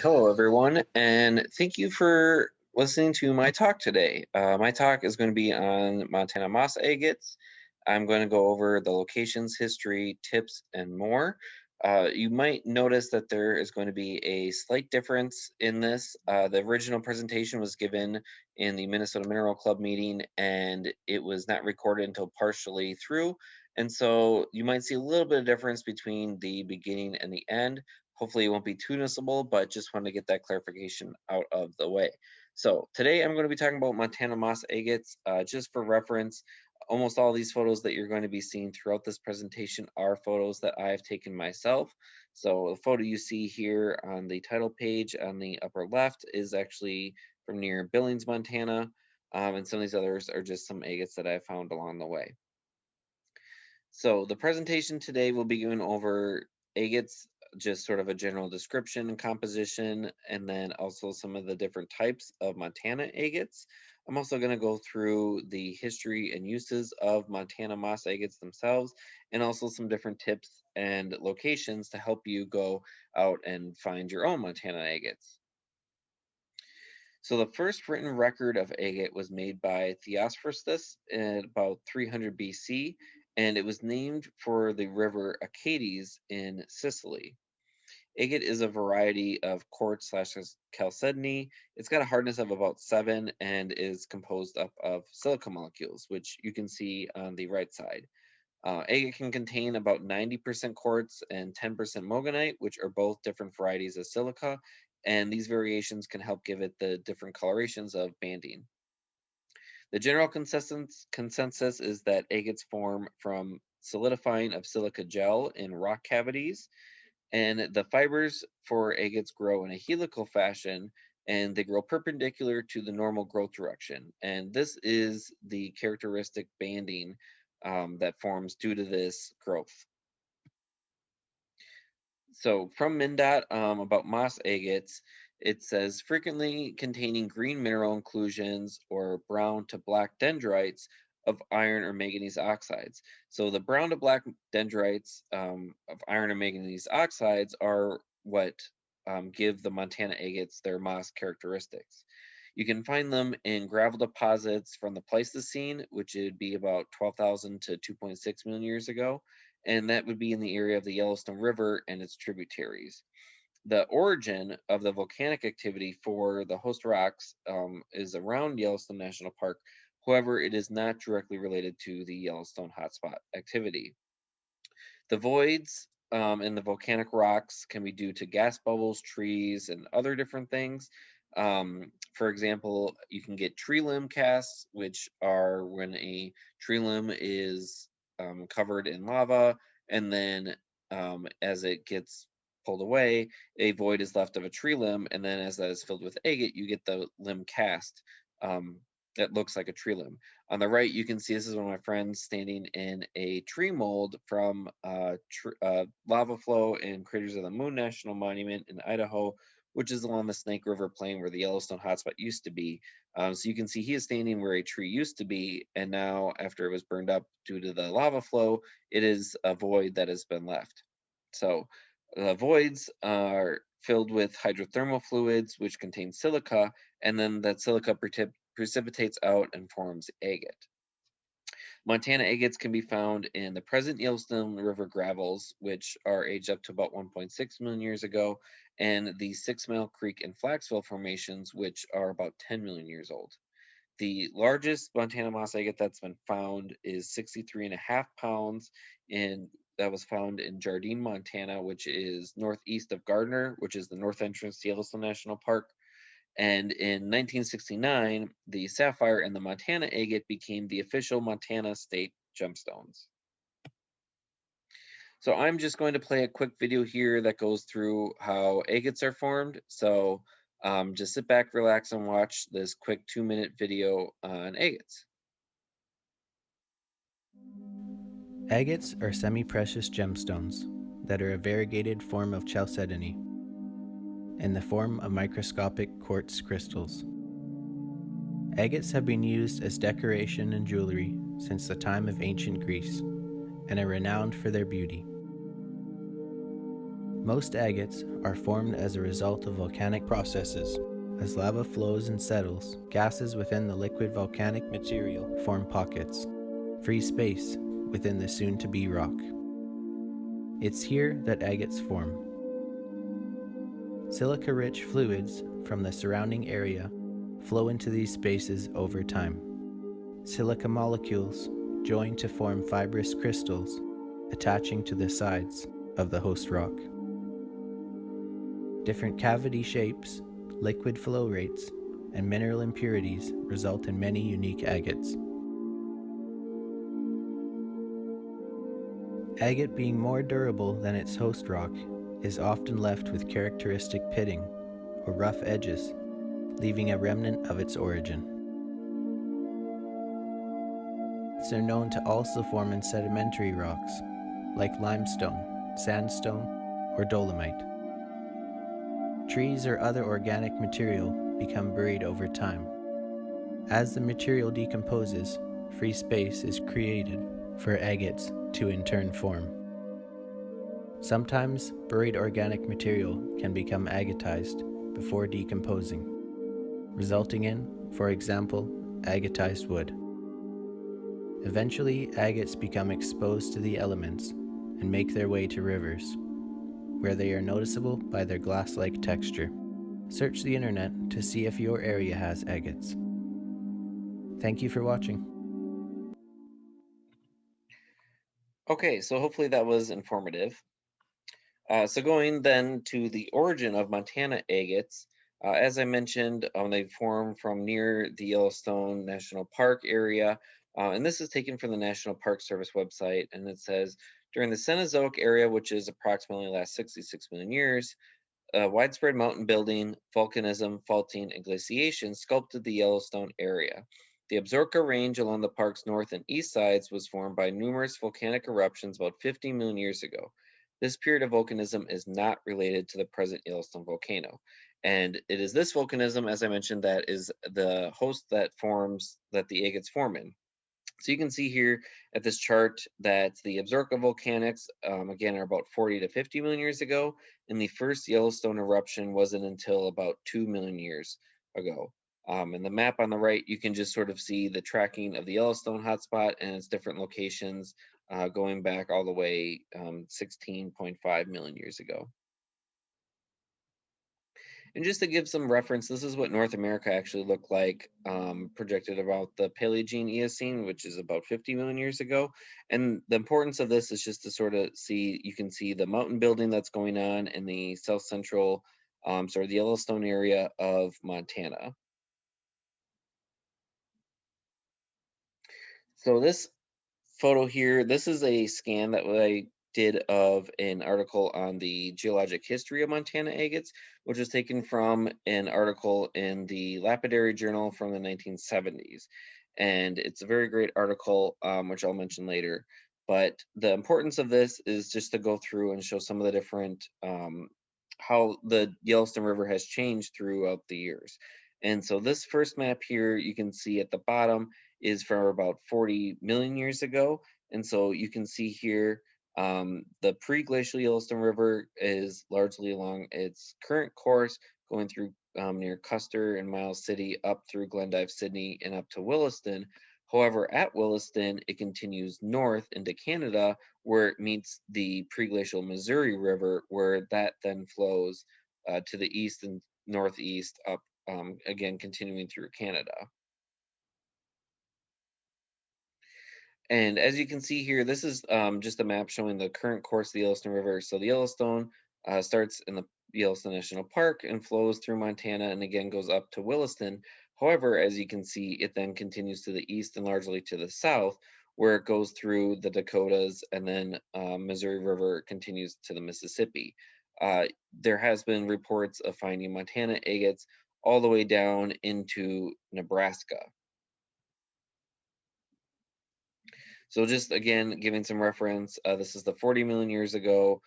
Hello everyone, and thank you for listening to my talk today. My talk is going to be on Montana moss agates. I'm going to go over the locations, history, tips, and more. You might notice that there is going to be a slight difference in this. The original presentation was given in the Minnesota Mineral Club meeting, and it was not recorded until partially through. And so you might see a little bit of difference between the beginning and the end. Hopefully it won't be too noticeable, but just want to get that clarification out of the way. So today I'm going to be talking about Montana moss agates. Just for reference, almost all these photos that you're going to be seeing throughout this presentation are photos that I have taken myself. So the photo you see here on the title page on the upper left is actually from near Billings, Montana. And some of these others are just some agates that I found along the way. So the presentation today will be going over agates, just sort of a general description and composition, and then also some of the different types of Montana agates. I'm also going to go through the history and uses of Montana moss agates themselves, and also some different tips and locations to help you go out and find your own Montana agates. So the first written record of agate was made by Theophrastus in about 300 BC, and it was named for the river Agates in Sicily. Agate is a variety of quartz/chalcedony. It's got a hardness of about 7 and is composed up of silica molecules, which you can see on the right side. Agate can contain about 90% quartz and 10% mogonite, which are both different varieties of silica, and these variations can help give it the different colorations of banding. The general consensus is that agates form from solidifying of silica gel in rock cavities, and the fibers for agates grow in a helical fashion, and they grow perpendicular to the normal growth direction. And this is the characteristic banding that forms due to this growth. So from MnDOT about moss agates, it says frequently containing green mineral inclusions or brown to black dendrites of iron or manganese oxides. So the brown to black dendrites of iron or manganese oxides are what give the Montana agates their moss characteristics. You can find them in gravel deposits from the Pleistocene, which would be about 12,000 to 2.6 million years ago, and that would be in the area of the Yellowstone River and its tributaries. The origin of the volcanic activity for the host rocks is around Yellowstone National Park. However, it is not directly related to the Yellowstone hotspot activity. The voids in the volcanic rocks can be due to gas bubbles, trees, and other different things. For example, you can get tree limb casts, which are when a tree limb is covered in lava, and then as it gets pulled away, a void is left of a tree limb, and then as that is filled with agate, you get the limb cast that looks like a tree limb. On the right, you can see this is one of my friends standing in a tree mold from lava flow in Craters of the Moon National Monument in Idaho, which is along the Snake River Plain where the Yellowstone hotspot used to be. So you can see he is standing where a tree used to be, and now after it was burned up due to the lava flow, it is a void that has been left. So the voids are filled with hydrothermal fluids, which contain silica, and then that silica precipitates out and forms agate. Montana agates can be found in the present Yellowstone River gravels, which are aged up to about 1.6 million years ago, and the 6 Mile Creek and Flaxville formations, which are about 10 million years old. The largest Montana moss agate that's been found is 63.5 pounds, and that was found in Jardine, Montana, which is northeast of Gardner, which is the north entrance to Yellowstone National Park. And in 1969, the sapphire and the Montana agate became the official Montana state gemstones. So I'm just going to play a quick video here that goes through how agates are formed. So just sit back, relax, and watch this quick 2-minute video on agates. Agates are semi-precious gemstones that are a variegated form of chalcedony in the form of microscopic quartz crystals. Agates have been used as decoration and jewelry since the time of ancient Greece and are renowned for their beauty. Most agates are formed as a result of volcanic processes. As lava flows and settles, gases within the liquid volcanic material form pockets, free space within the soon-to-be rock. It's here that agates form. Silica-rich fluids from the surrounding area flow into these spaces over time. Silica molecules join to form fibrous crystals attaching to the sides of the host rock. Different cavity shapes, liquid flow rates, and mineral impurities result in many unique agates. Agate, being more durable than its host rock, is often left with characteristic pitting or rough edges, leaving a remnant of its origin. Agates are known to also form in sedimentary rocks, like limestone, sandstone, or dolomite. Trees or other organic material become buried over time. As the material decomposes, free space is created for agates to in turn form. Sometimes buried organic material can become agatized before decomposing, resulting in, for example, agatized wood. Eventually, agates become exposed to the elements and make their way to rivers, where they are noticeable by their glass-like texture. Search the internet to see if your area has agates. Thank you for watching. Okay, so hopefully that was informative. So going then to the origin of Montana agates, as I mentioned, they form from near the Yellowstone National Park area, and this is taken from the National Park Service website, and it says, during the Cenozoic era, which is approximately the last 66 million years, widespread mountain building, volcanism, faulting, and glaciation sculpted the Yellowstone area. The Absaroka Range along the park's north and east sides was formed by numerous volcanic eruptions about 50 million years ago. This period of volcanism is not related to the present Yellowstone volcano. And it is this volcanism, as I mentioned, that is the host that the agates form in. So you can see here at this chart that the Absaroka volcanics, again, are about 40 to 50 million years ago, and the first Yellowstone eruption wasn't until about 2 million years ago. In the map on the right, you can just sort of see the tracking of the Yellowstone hotspot and its different locations going back all the way 16.5 million years ago. And just to give some reference, this is what North America actually looked like, projected about the Paleogene Eocene, which is about 50 million years ago. And the importance of this is just to sort of see, you can see the mountain building that's going on in the south central, sort of the Yellowstone area of Montana. So this photo here, this is a scan that I did of an article on the geologic history of Montana agates, which was taken from an article in the Lapidary Journal from the 1970s. And it's a very great article, which I'll mention later. But the importance of this is just to go through and show some of the different, how the Yellowstone River has changed throughout the years. And so this first map here, you can see at the bottom, is from about 40 million years ago. And so you can see here the pre-glacial Yellowstone River is largely along its current course, going through near Custer and Miles City, up through Glendive, Sydney, and up to Williston. However, at Williston, it continues north into Canada, where it meets the pre-glacial Missouri River, where that then flows to the east and northeast up, again, continuing through Canada. And as you can see here, this is just a map showing the current course of the Yellowstone River. So the Yellowstone starts in the Yellowstone National Park and flows through Montana and again goes up to Williston. However, as you can see, it then continues to the east and largely to the south, where it goes through the Dakotas and then Missouri River continues to the Mississippi. There has been reports of finding Montana agates all the way down into Nebraska. So just again, giving some reference, this is the 40 million years ago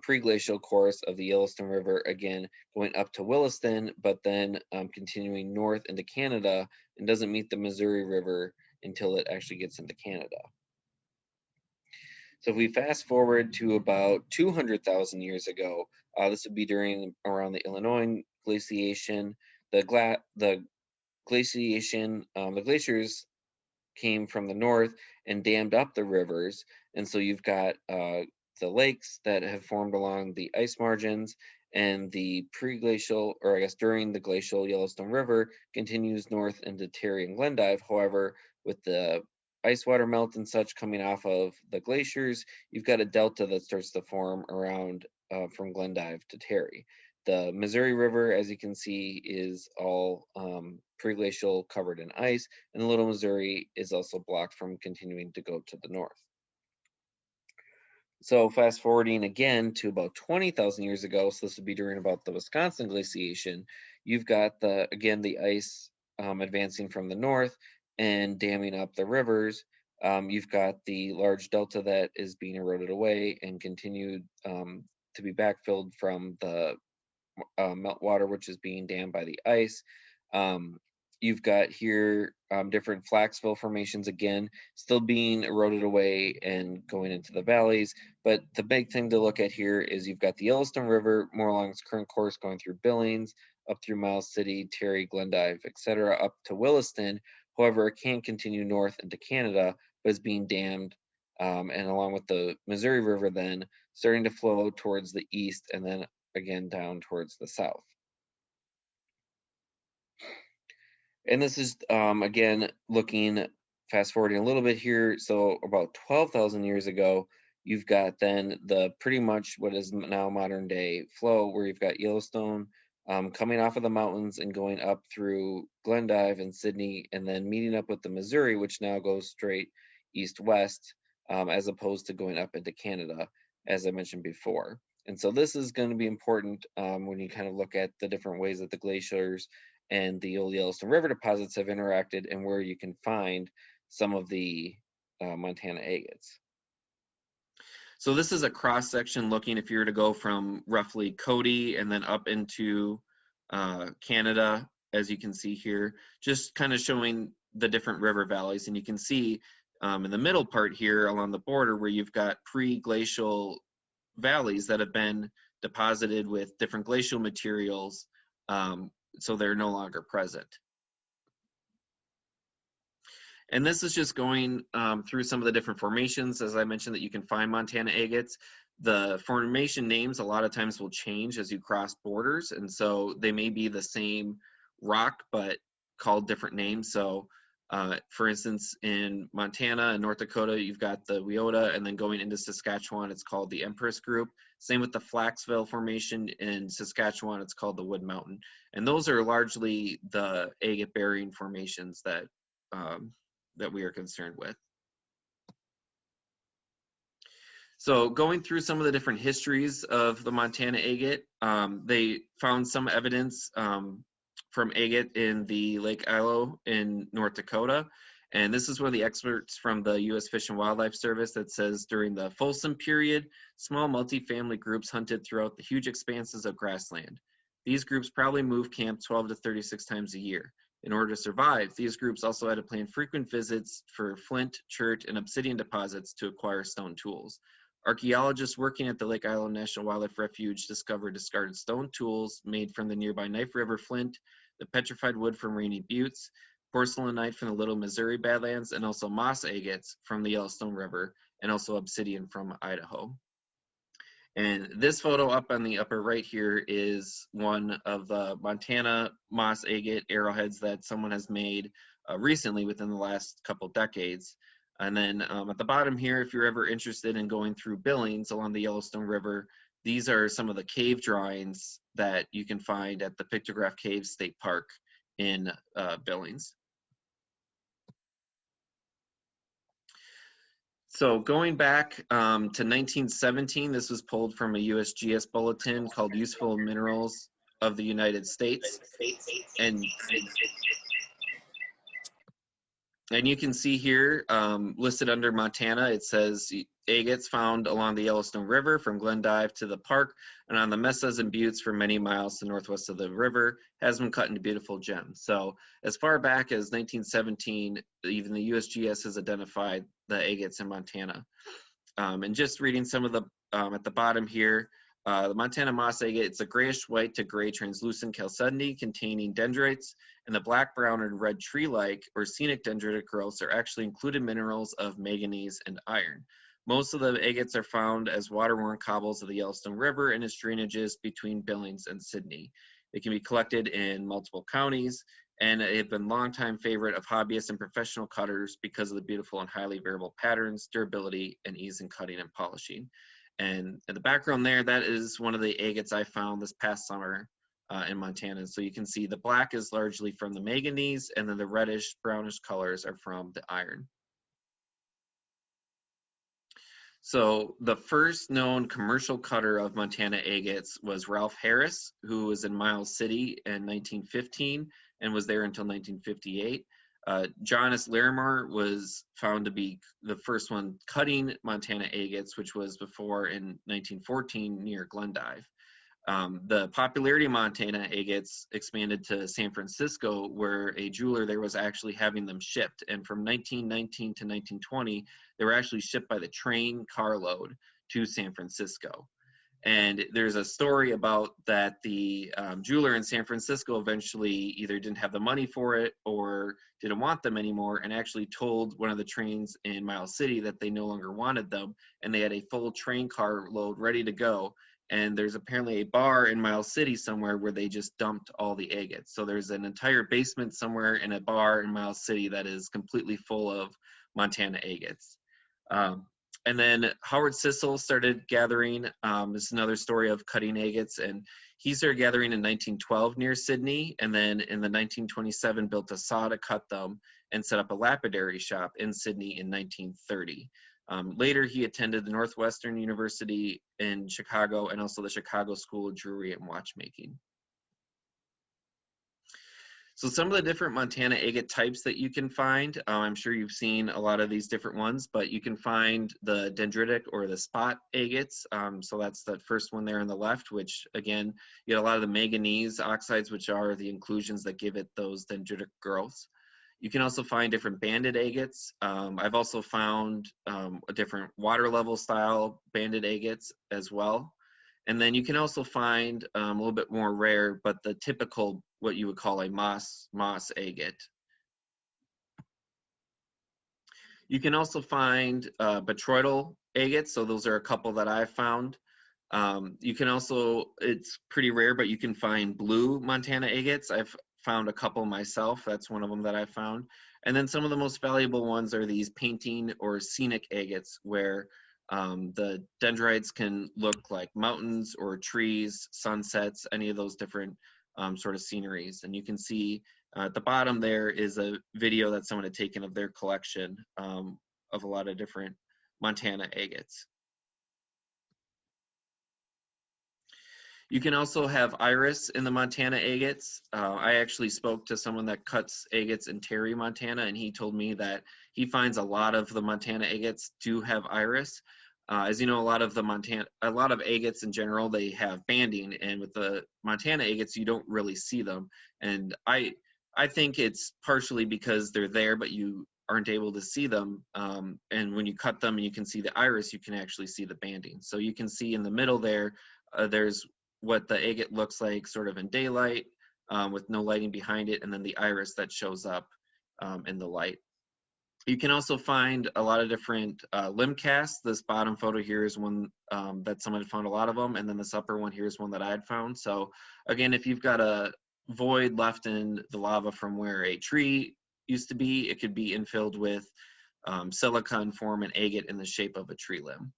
pre-glacial course of the Yellowstone River, again, going up to Williston, but then continuing north into Canada and doesn't meet the Missouri River until it actually gets into Canada. So if we fast forward to about 200,000 years ago, this would be during around the Illinois glaciation. The glaciation, the glaciers came from the north and dammed up the rivers. And so you've got the lakes that have formed along the ice margins, and the pre-glacial, or I guess during the glacial Yellowstone River continues north into Terry and Glendive. However, with the ice water melt and such coming off of the glaciers, you've got a delta that starts to form around from Glendive to Terry. The Missouri River, as you can see, is all pre-glacial, covered in ice, and the Little Missouri is also blocked from continuing to go to the north. So fast forwarding again to about 20,000 years ago, so this would be during about the Wisconsin glaciation, you've got the ice advancing from the north and damming up the rivers. You've got the large delta that is being eroded away and continued to be backfilled from the meltwater, which is being dammed by the ice. Um, you've got here different Flaxville formations again, still being eroded away and going into the valleys. But the big thing to look at here is you've got the Yellowstone River more along its current course going through Billings, up through Miles City, Terry, Glendive, etc., up to Williston. However, it can continue north into Canada, but is being dammed. And along with the Missouri River, then starting to flow towards the east and then again down towards the south. And this is again looking fast forwarding a little bit here. So about 12,000 years ago, you've got then the pretty much what is now modern day flow, where you've got Yellowstone coming off of the mountains and going up through Glendive and Sydney, and then meeting up with the Missouri, which now goes straight east west, as opposed to going up into Canada, as I mentioned before. And so this is going to be important when you kind of look at the different ways that the glaciers and the old Yellowstone River deposits have interacted, and where you can find some of the Montana agates. So this is a cross section looking, if you were to go from roughly Cody and then up into Canada, as you can see here, just kind of showing the different river valleys. And you can see in the middle part here along the border where you've got pre-glacial valleys that have been deposited with different glacial materials, so they're no longer present. And this is just going through some of the different formations, as I mentioned, that you can find Montana agates. The formation names a lot of times will change as you cross borders, and so they may be the same rock but called different names. So for instance, in Montana and North Dakota, you've got the Wyoda, and then going into Saskatchewan, it's called the Empress Group. Same with the Flaxville Formation in Saskatchewan, it's called the Wood Mountain. And those are largely the agate-bearing formations that we are concerned with. So going through some of the different histories of the Montana agate, they found some evidence from agate in the Lake Ilo in North Dakota. And this is one of the experts from the U.S. Fish and Wildlife Service that says during the Folsom period, small multifamily groups hunted throughout the huge expanses of grassland. These groups probably moved camp 12 to 36 times a year. In order to survive, these groups also had to plan frequent visits for flint, chert, and obsidian deposits to acquire stone tools. Archaeologists working at the Lake Ilo National Wildlife Refuge discovered discarded stone tools made from the nearby Knife River flint, the petrified wood from Rainy Buttes, porcelainite from the Little Missouri Badlands, and also moss agates from the Yellowstone River, and also obsidian from Idaho. And this photo up on the upper right here is one of the Montana moss agate arrowheads that someone has made recently within the last couple decades. And then at the bottom here, if you're ever interested in going through Billings along the Yellowstone River, these are some of the cave drawings that you can find at the Pictograph Cave State Park in Billings. So going back to 1917, this was pulled from a USGS bulletin called Useful Minerals of the United States. And you can see here, listed under Montana, it says agates found along the Yellowstone River from Glendive to the park and on the mesas and buttes for many miles to northwest of the river, has been cut into beautiful gems. So as far back as 1917, even the USGS has identified the agates in Montana. And just reading some of the at the bottom here, the Montana moss agate, it's a grayish white to gray translucent chalcedony containing dendrites, and the black, brown, and red tree-like or scenic dendritic growths are actually included minerals of manganese and iron. Most of the agates are found as water-worn cobbles of the Yellowstone River and its drainages between Billings and Sidney. They can be collected in multiple counties, and have been longtime favorite of hobbyists and professional cutters because of the beautiful and highly variable patterns, durability, and ease in cutting and polishing. And in the background there, that is one of the agates I found this past summer in Montana. So you can see the black is largely from the manganese, and then the reddish, brownish colors are from the iron. So the first known commercial cutter of Montana agates was Ralph Harris, who was in Miles City in 1915 and was there until 1958. Jonas Larimer was found to be the first one cutting Montana agates, which was before in 1914 near Glendive. The popularity of Montana agates expanded to San Francisco, where a jeweler there was actually having them shipped. And from 1919 to 1920, they were actually shipped by the train carload to San Francisco. And there's a story about that the jeweler in San Francisco eventually either didn't have the money for it or didn't want them anymore, and actually told one of the trains in Miles City that they no longer wanted them, and they had a full train car load ready to go. And there's apparently a bar in Miles City somewhere where they just dumped all the agates. So there's an entire basement somewhere in a bar in Miles City that is completely full of Montana agates. And then Howard Sissel started gathering. This is another story of cutting agates, and he started gathering in 1912 near Sydney, and then in the 1927 built a saw to cut them and set up a lapidary shop in Sydney in 1930. Later, he attended the Northwestern University in Chicago and also the Chicago School of Jewelry and Watchmaking. So some of the different Montana agate types that you can find, I'm sure you've seen a lot of these different ones, but you can find the dendritic or the spot agates. So that's that first one there on the left, which again, you get a lot of the manganese oxides, which are the inclusions that give it those dendritic growths. You can also find different banded agates. I've also found a different water level style banded agates as well. And then you can also find a little bit more rare, but the typical, what you would call a moss agate. You can also find botryoidal agates. So those are a couple that I've found. You can also, it's pretty rare, but you can find blue Montana agates. I've found a couple myself. That's one of them that I found. And then some of the most valuable ones are these painting or scenic agates, where the dendrites can look like mountains or trees, sunsets, any of those different sort of sceneries. And you can see at the bottom there is a video that someone had taken of their collection of a lot of different Montana agates. You can also have iris in the Montana agates. I actually spoke to someone that cuts agates in Terry, Montana, and he told me that he finds a lot of the Montana agates do have iris. As you know, a lot of agates in general, they have banding, and with the Montana agates, you don't really see them. And I think it's partially because they're there, but you aren't able to see them. And when you cut them and you can see the iris, you can actually see the banding. So you can see in the middle there, there's what the agate looks like sort of in daylight with no lighting behind it, and then the iris that shows up in the light. You can also find a lot of different limb casts. This bottom photo here is one that someone had found a lot of them, and then this upper one here is one that I had found. So again, if you've got a void left in the lava from where a tree used to be, it could be infilled with silica and form an agate in the shape of a tree limb.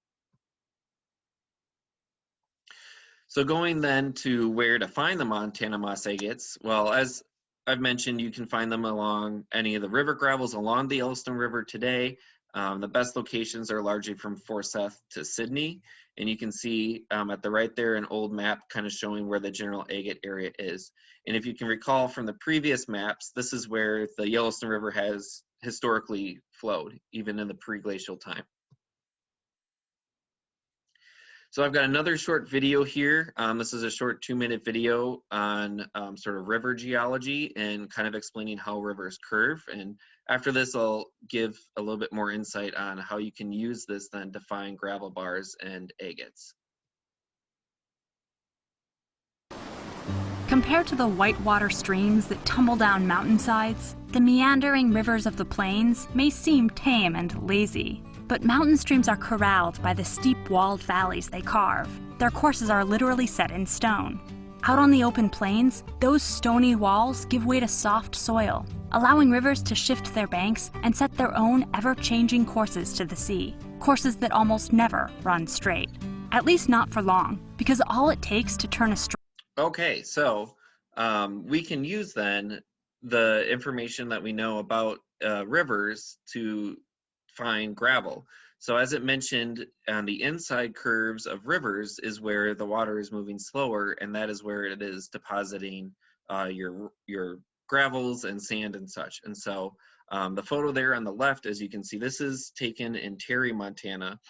So going then to where to find the Montana moss agates, well, as I've mentioned, you can find them along any of the river gravels along the Yellowstone River today. The best locations are largely from Forsyth to Sydney, and you can see at the right there an old map kind of showing where the general agate area is. And if you can recall from the previous maps, this is where the Yellowstone River has historically flowed, even in the pre-glacial time. So I've got another short video here. This is a short 2-minute video on sort of river geology and kind of explaining how rivers curve. And after this, I'll give a little bit more insight on how you can use this then to find gravel bars and agates. Compared to the whitewater streams that tumble down mountainsides, the meandering rivers of the plains may seem tame and lazy. But mountain streams are corralled by the steep walled valleys they carve. Their courses are literally set in stone. Out on the open plains, those stony walls give way to soft soil, allowing rivers to shift their banks and set their own ever-changing courses to the sea. Courses that almost never run straight. At least not for long, because all it takes to turn a stream. Okay, so we can use then the information that we know about rivers to find gravel. So as it mentioned, on the inside curves of rivers is where the water is moving slower, and that is where it is depositing your gravels and sand and such. And so the photo there on the left, as you can see, this is taken in Terry, Montana.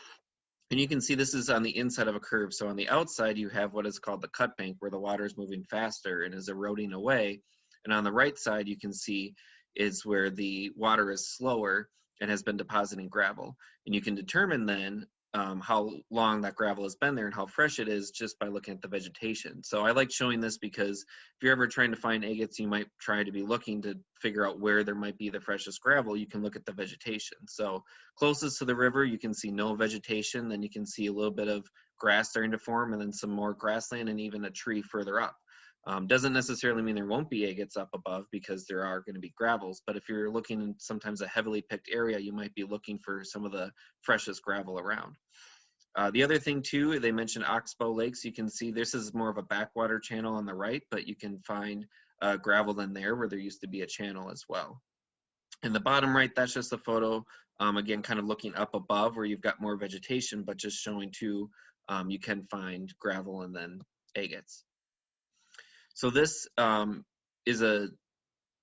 And you can see this is on the inside of a curve. So on the outside, you have what is called the cut bank, where the water is moving faster and is eroding away. And on the right side, you can see is where the water is slower and has been depositing gravel. And you can determine then how long that gravel has been there and how fresh it is just by looking at the vegetation. So I like showing this because if you're ever trying to find agates, you might try to be looking to figure out where there might be the freshest gravel. You can look at the vegetation. So closest to the river, you can see no vegetation. Then you can see a little bit of grass starting to form, and then some more grassland and even a tree further up. Doesn't necessarily mean there won't be agates up above, because there are going to be gravels, but if you're looking in sometimes a heavily picked area, you might be looking for some of the freshest gravel around. The other thing too, they mentioned oxbow lakes. You can see this is more of a backwater channel on the right, but you can find gravel in there where there used to be a channel as well. In the bottom right, that's just a photo, again, kind of looking up above where you've got more vegetation, but just showing too, you can find gravel and then agates. So this is a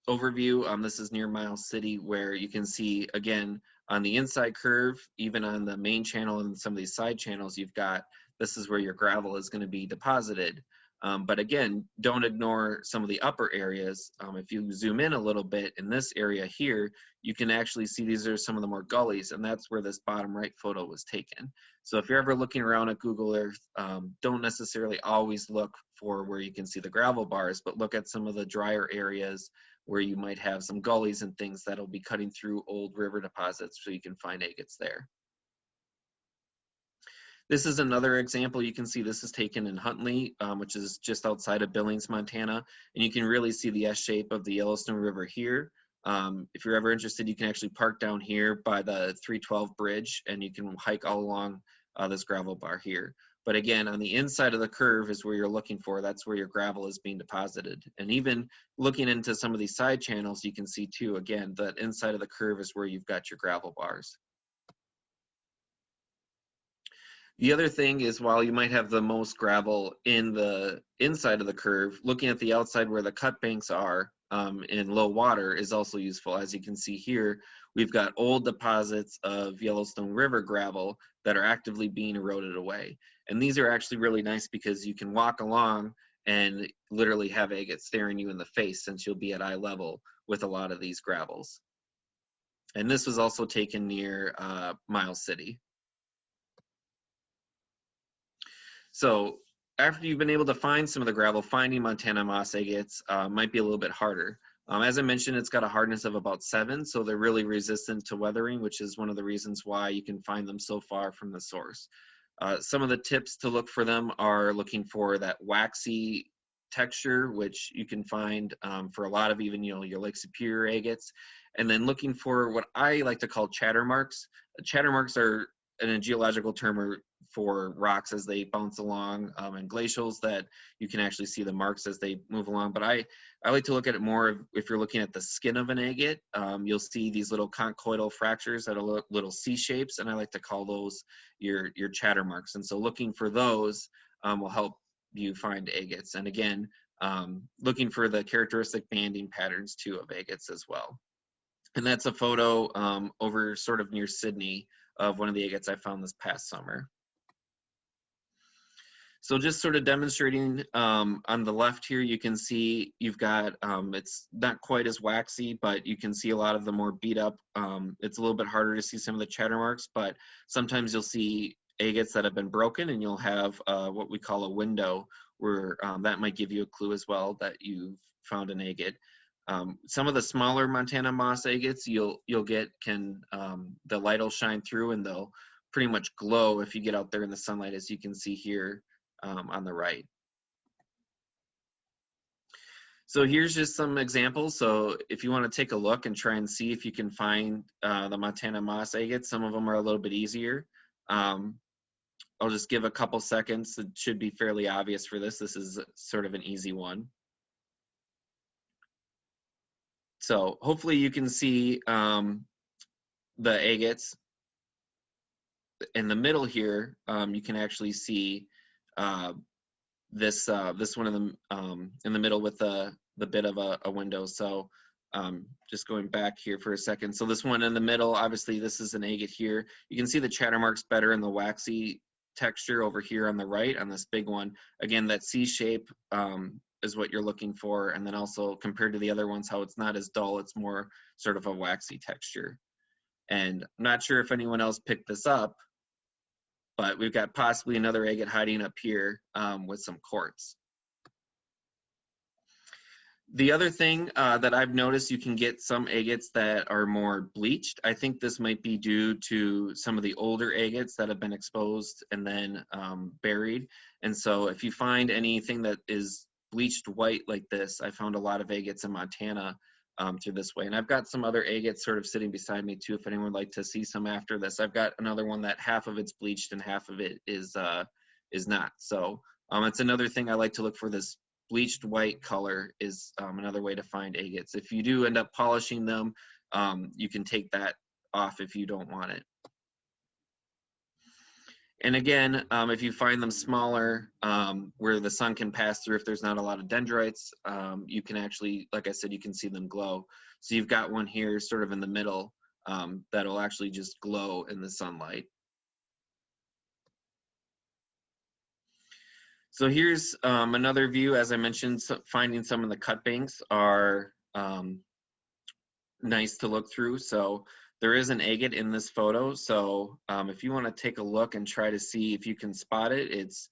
overview. This is near Miles City, where you can see, again, on the inside curve, even on the main channel and some of these side channels, you've got, this is where your gravel is going to be deposited. But again, don't ignore some of the upper areas. If you zoom in a little bit in this area here, you can actually see these are some of the more gullies, and that's where this bottom right photo was taken. So if you're ever looking around at Google Earth, don't necessarily always look for where you can see the gravel bars, but look at some of the drier areas where you might have some gullies and things that'll be cutting through old river deposits, so you can find agates there. This is another example. You can see this is taken in Huntley, which is just outside of Billings, Montana. And you can really see the S shape of the Yellowstone River here. If you're ever interested, you can actually park down here by the 312 bridge, and you can hike all along this gravel bar here. But again, on the inside of the curve is where you're looking for. That's where your gravel is being deposited. And even looking into some of these side channels, you can see too, again, that inside of the curve is where you've got your gravel bars. The other thing is, while you might have the most gravel in the inside of the curve, looking at the outside where the cut banks are in low water is also useful. As you can see here, we've got old deposits of Yellowstone River gravel that are actively being eroded away. And these are actually really nice because you can walk along and literally have agates staring you in the face, since you'll be at eye level with a lot of these gravels. And this was also taken near Miles City. So after you've been able to find some of the gravel, finding Montana moss agates might be a little bit harder. As I mentioned, it's got a hardness of about 7, so they're really resistant to weathering, which is one of the reasons why you can find them so far from the source. Some of the tips to look for them are looking for that waxy texture, which you can find for a lot of even, your Lake Superior agates. And then looking for what I like to call chatter marks. Chatter marks are a geological term for rocks as they bounce along, and glacials that you can actually see the marks as they move along. But I like to look at it more if you're looking at the skin of an agate. You'll see these little conchoidal fractures that are little C shapes, and I like to call those your chatter marks. And so looking for those will help you find agates. And again, looking for the characteristic banding patterns too of agates as well. And that's a photo over sort of near Sydney of one of the agates I found this past summer. So just sort of demonstrating on the left here, you can see you've got, it's not quite as waxy, but you can see a lot of the more beat up. It's a little bit harder to see some of the chatter marks, but sometimes you'll see agates that have been broken, and you'll have what we call a window, where that might give you a clue as well that you've found an agate. Some of the smaller Montana moss agates you'll get the light will shine through, and they'll pretty much glow if you get out there in the sunlight, as you can see here on the right. So here's just some examples. So if you want to take a look and try and see if you can find the Montana moss agates, some of them are a little bit easier. I'll just give a couple seconds. It should be fairly obvious for this. This is sort of an easy one. So hopefully you can see the agates. In the middle here, you can actually see this one in the middle with the bit of a window. So just going back here for a second. So this one in the middle, obviously this is an agate here. You can see the chatter marks better in the waxy texture over here on the right on this big one. Again, that C shape is what you're looking for. And then also compared to the other ones, how it's not as dull, it's more sort of a waxy texture. And I'm not sure if anyone else picked this up, but we've got possibly another agate hiding up here with some quartz. The other thing that I've noticed, you can get some agates that are more bleached. I think this might be due to some of the older agates that have been exposed and then buried. And so if you find anything that is bleached white like this, I found a lot of agates in Montana through this way. And I've got some other agates sort of sitting beside me too, if anyone would like to see some after this. I've got another one that half of it's bleached and half of it is not. So it's another thing I like to look for. This bleached white color is another way to find agates. If you do end up polishing them, you can take that off if you don't want it. And again, if you find them smaller, where the sun can pass through, if there's not a lot of dendrites, you can actually, like I said, you can see them glow. So you've got one here sort of in the middle that'll actually just glow in the sunlight. So here's another view. As I mentioned, finding some of the cut banks are nice to look through. So there is an agate in this photo. So if you want to take a look and try to see if you can spot it, it's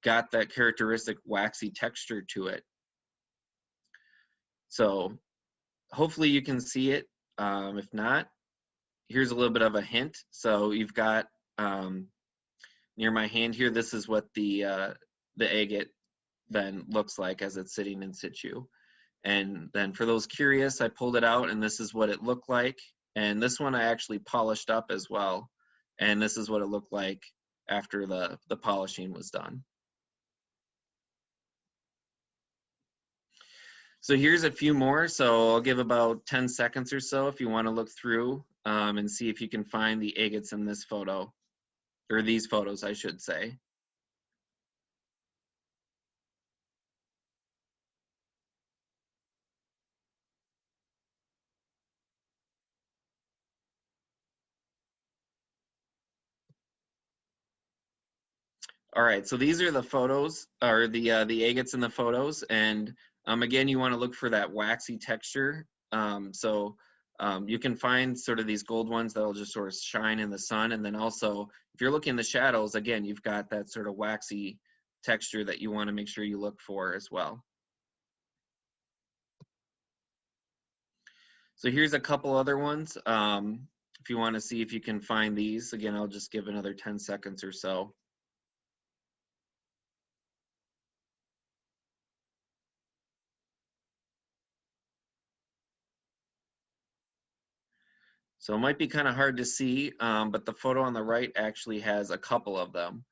got that characteristic waxy texture to it. So hopefully you can see it. If not, here's a little bit of a hint. So you've got near my hand here, this is what the agate then looks like as it's sitting in situ. And then for those curious, I pulled it out and this is what it looked like. And this one I actually polished up as well. And this is what it looked like after the polishing was done. So here's a few more. So I'll give about 10 seconds or so if you want to look through and see if you can find the agates in this photo, or these photos, I should say. All right, so these are the photos, or the agates in the photos, and again, you want to look for that waxy texture. You can find sort of these gold ones that'll just sort of shine in the sun, and then also, if you're looking in the shadows, again, you've got that sort of waxy texture that you want to make sure you look for as well. So here's a couple other ones. If you want to see if you can find these, again, I'll just give another 10 seconds or so. So it might be kind of hard to see, but the photo on the right actually has a couple of them.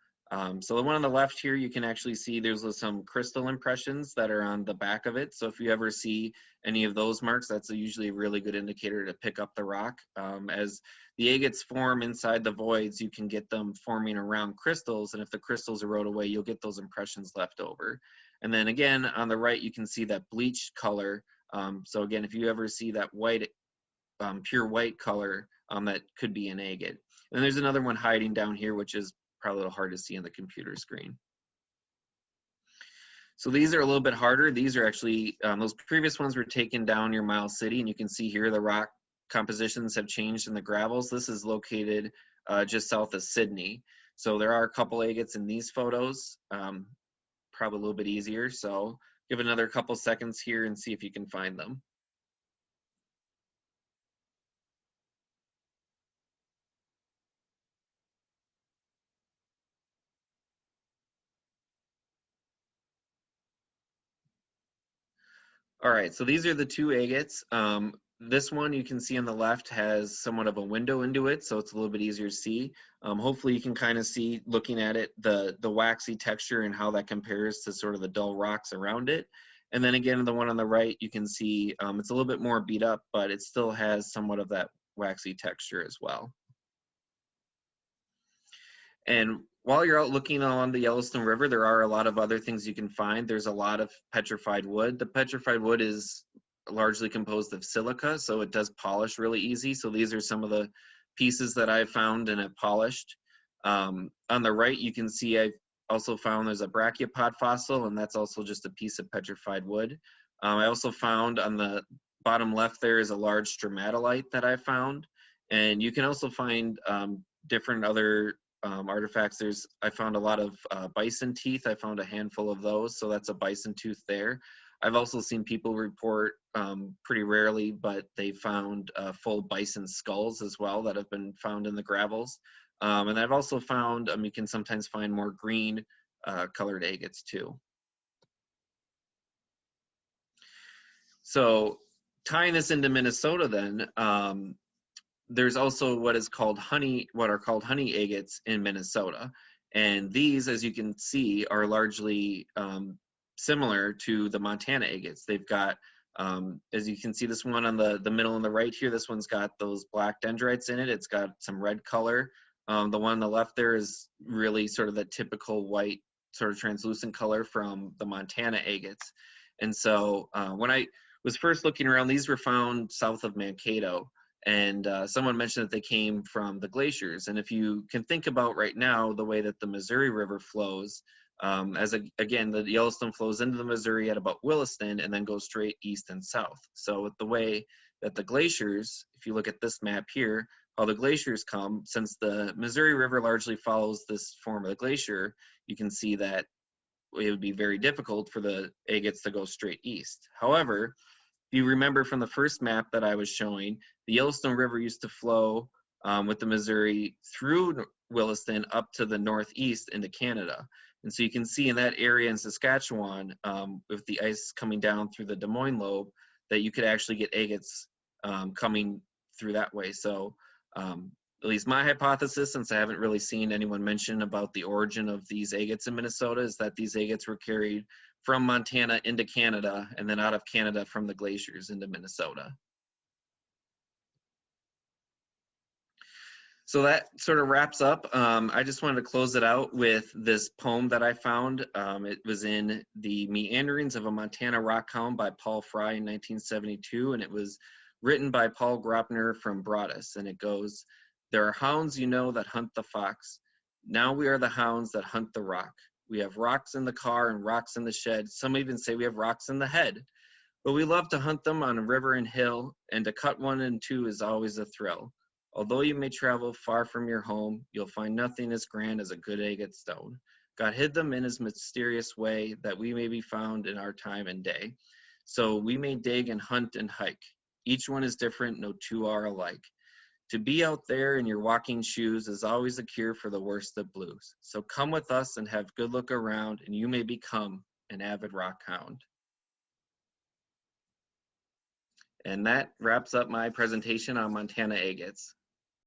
So the one on the left here, you can actually see there's some crystal impressions that are on the back of it. So if you ever see any of those marks, that's usually a really good indicator to pick up the rock. As the agates form inside the voids, you can get them forming around crystals, and if the crystals erode away, you'll get those impressions left over. And then again, on the right, you can see that bleached color. So again, if you ever see that white, pure white color, that could be an agate. And there's another one hiding down here, which is probably a little hard to see on the computer screen. So these are a little bit harder. These are actually, those previous ones were taken down near Miles City, and you can see here the rock compositions have changed in the gravels. This is located just south of Sydney. So there are a couple agates in these photos, probably a little bit easier. So give it another couple seconds here and see if you can find them. All right, so these are the two agates. This one you can see on the left has somewhat of a window into it, so it's a little bit easier to see. Hopefully you can kind of see, looking at it, the waxy texture and how that compares to sort of the dull rocks around it. And then again, the one on the right, you can see it's a little bit more beat up, but it still has somewhat of that waxy texture as well. And while you're out looking along the Yellowstone River, there are a lot of other things you can find. There's a lot of petrified wood. The petrified wood is largely composed of silica, so it does polish really easy. So these are some of the pieces that I've found and have polished. On the right, you can see I've also found there's a brachiopod fossil, and that's also just a piece of petrified wood. I also found on the bottom left there is a large stromatolite that I found. And you can also find different other artifacts. I found a lot of bison teeth. I found a handful of those, so that's a bison tooth there. I've also seen people report pretty rarely, but they found full bison skulls as well that have been found in the gravels. And I've also found, you can sometimes find more green colored agates too. So tying this into Minnesota then, there's also what are called honey agates in Minnesota. And these, as you can see, are largely similar to the Montana agates. They've got, as you can see, this one on the middle and the right here, this one's got those black dendrites in it. It's got some red color. The one on the left there is really sort of the typical white, sort of translucent color from the Montana agates. And so when I was first looking around, these were found south of Mankato. And someone mentioned that they came from the glaciers. And if you can think about right now, the way that the Missouri River flows, again, the Yellowstone flows into the Missouri at about Williston and then goes straight east and south. So with the way that the glaciers, if you look at this map here, how the glaciers come, since the Missouri River largely follows this form of the glacier, you can see that it would be very difficult for the agates to go straight east. However, if you remember from the first map that I was showing, the Yellowstone River used to flow with the Missouri through Williston up to the northeast into Canada. And so you can see in that area in Saskatchewan, with the ice coming down through the Des Moines lobe, that you could actually get agates coming through that way. So at least my hypothesis, since I haven't really seen anyone mention about the origin of these agates in Minnesota, is that these agates were carried from Montana into Canada and then out of Canada from the glaciers into Minnesota. So that sort of wraps up. I just wanted to close it out with this poem that I found. It was in The Meanderings of a Montana Rock Hound by Paul Fry in 1972, and it was written by Paul Gropner from Broadus, and it goes, "There are hounds, you know, that hunt the fox. Now we are the hounds that hunt the rock. We have rocks in the car and rocks in the shed. Some even say we have rocks in the head. But we love to hunt them on river and hill, and to cut one in two is always a thrill. Although you may travel far from your home, you'll find nothing as grand as a good agate stone. God hid them in his mysterious way that we may be found in our time and day. So we may dig and hunt and hike. Each one is different, no two are alike. To be out there in your walking shoes is always a cure for the worst of blues. So come with us and have good look around, and you may become an avid rock hound." And that wraps up my presentation on Montana agates.